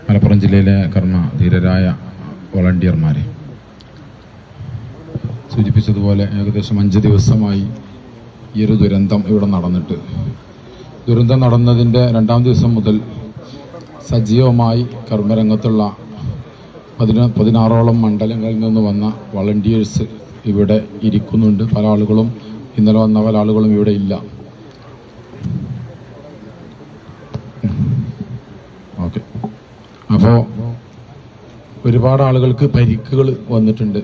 മലപ്പുറം ജില്ലയിലെ കർമ്മധീരരായ വോളണ്ടിയർമാരെ സൂചിപ്പിച്ചതുപോലെ ഏകദേശം 5 ദിവസമായി ഈ ഒരു ദുരന്തം ഇവിടെ നടന്നിട്ട്, ദുരന്തം നടന്നതിൻ്റെ 2ാം ദിവസം മുതൽ സജീവമായി കർമ്മരംഗത്തുള്ള 16ഓളം മണ്ഡലങ്ങളിൽ നിന്ന് വന്ന വളണ്ടിയേഴ്സ് ഇവിടെ ഇരിക്കുന്നുണ്ട്. പല ആളുകളും ഇന്നലെ വന്ന പല ആളുകളും ഇവിടെ ഇല്ല. ഓക്കെ, അപ്പോൾ ഒരുപാട് ആളുകൾക്ക് പരിക്കുകൾ വന്നിട്ടുണ്ട്.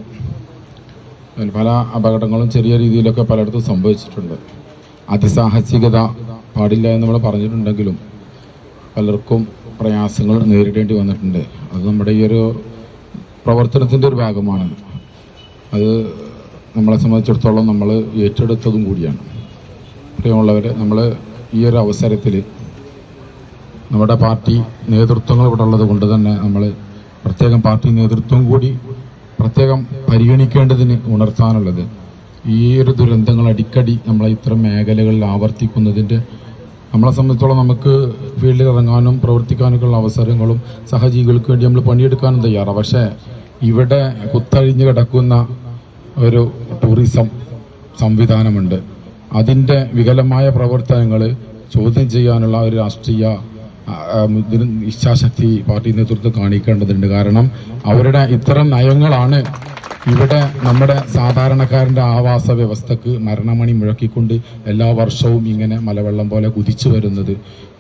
പല അപകടങ്ങളും ചെറിയ രീതിയിലൊക്കെ പലയിടത്തും സംഭവിച്ചിട്ടുണ്ട്. അതിസാഹസികത പാടില്ല എന്ന് നമ്മൾ പറഞ്ഞിട്ടുണ്ടെങ്കിലും പലർക്കും പ്രയാസങ്ങൾ നേരിടേണ്ടി വന്നിട്ടുണ്ട്. അത് നമ്മുടെ ഈ ഒരു പ്രവർത്തനത്തിൻ്റെ ഒരു ഭാഗമാണ്. അത് നമ്മളെ സംബന്ധിച്ചിടത്തോളം നമ്മൾ ഏറ്റെടുത്തതും കൂടിയാണ്. പ്രിയമുള്ളവർ, നമ്മൾ ഈ ഒരു അവസരത്തിൽ നമ്മുടെ പാർട്ടി നേതൃത്വങ്ങൾ ഇവിടെ ഉള്ളത് കൊണ്ട് തന്നെ നമ്മൾ പ്രത്യേകം പാർട്ടി നേതൃത്വം കൂടി പ്രത്യേകം പരിഗണിക്കേണ്ടതിന് ഉണർത്താനുള്ളത്, ഈ ഒരു ദുരന്തങ്ങൾ അടിക്കടി നമ്മളെ ഇത്തരം മേഖലകളിൽ ആവർത്തിക്കുന്നതിൻ്റെ നമ്മളെ സംബന്ധിച്ചോളം നമുക്ക് ഫീൽഡിൽ ഇറങ്ങാനും പ്രവർത്തിക്കാനൊക്കെയുള്ള അവസരങ്ങളും സഹജീവികൾക്ക് വേണ്ടി നമ്മൾ പണിയെടുക്കാനും തയ്യാറാണ്. പക്ഷേ ഇവിടെ കുത്തഴിഞ്ഞ് കിടക്കുന്ന ഒരു ടൂറിസം സംവിധാനമുണ്ട്. അതിൻ്റെ വികലമായ പ്രവർത്തനങ്ങൾ ചോദ്യം ചെയ്യാനുള്ള ഒരു രാഷ്ട്രീയ ഇച്ഛാശക്തി പാർട്ടി നേതൃത്വം കാണിക്കേണ്ടതുണ്ട്. കാരണം അവരുടെ ഇത്തരം നയങ്ങളാണ് ഇവിടെ നമ്മുടെ സാധാരണക്കാരൻ്റെ ആവാസ വ്യവസ്ഥക്ക് മരണമണി മുഴക്കിക്കൊണ്ട് എല്ലാ വർഷവും ഇങ്ങനെ മലവെള്ളം പോലെ കുതിച്ചു വരുന്നത്.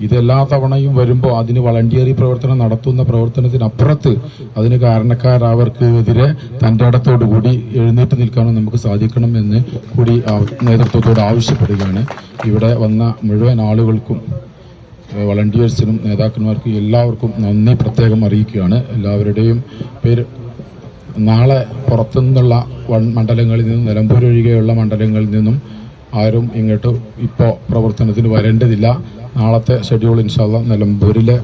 ഇതെല്ലാ തവണയും വരുമ്പോൾ അതിന് വളണ്ടിയറി പ്രവർത്തനം നടത്തുന്ന പ്രവർത്തനത്തിനപ്പുറത്ത് അതിന് കാരണക്കാരവർക്കെതിരെ തൻ്റെ ഇടത്തോടു കൂടി എഴുന്നേറ്റ് നിൽക്കാനും നമുക്ക് സാധിക്കണം എന്ന് കൂടി നേതൃത്വത്തോട് ആവശ്യപ്പെടുകയാണ്. ഇവിടെ വന്ന മുഴുവൻ ആളുകൾക്കും, വളണ്ടിയേഴ്സിനും നേതാക്കന്മാർക്കും എല്ലാവർക്കും നന്ദി പ്രത്യേകം അറിയിക്കുകയാണ്. എല്ലാവരുടെയും പേര് നാളെ പുറത്തുനിന്നുള്ള മണ്ഡലങ്ങളിൽ നിന്നും, നിലമ്പൂർ ഒഴികെയുള്ള മണ്ഡലങ്ങളിൽ നിന്നും ആരും ഇങ്ങോട്ട് ഇപ്പോൾ പ്രവർത്തനത്തിന് വരേണ്ടതില്ല. നാളത്തെ ഷെഡ്യൂൾ ഇൻഷാല്ലാ നിലമ്പൂരിലെ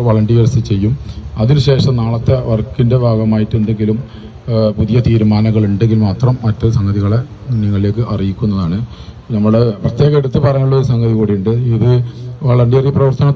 വളണ്ടിയേഴ്സ് ചെയ്യും. അതിനുശേഷം നാളത്തെ വർക്കിൻ്റെ ഭാഗമായിട്ട് എന്തെങ്കിലും പുതിയ തീരുമാനങ്ങൾ ഉണ്ടെങ്കിൽ മാത്രം മറ്റ് സംഗതികളെ നിങ്ങളിലേക്ക് അറിയിക്കുന്നതാണ്. നമ്മൾ പ്രത്യേകം എടുത്ത് പറയാനുള്ള ഒരു സംഗതി കൂടിയുണ്ട്. ഇത് വളണ്ടിയറി പ്രവർത്തനം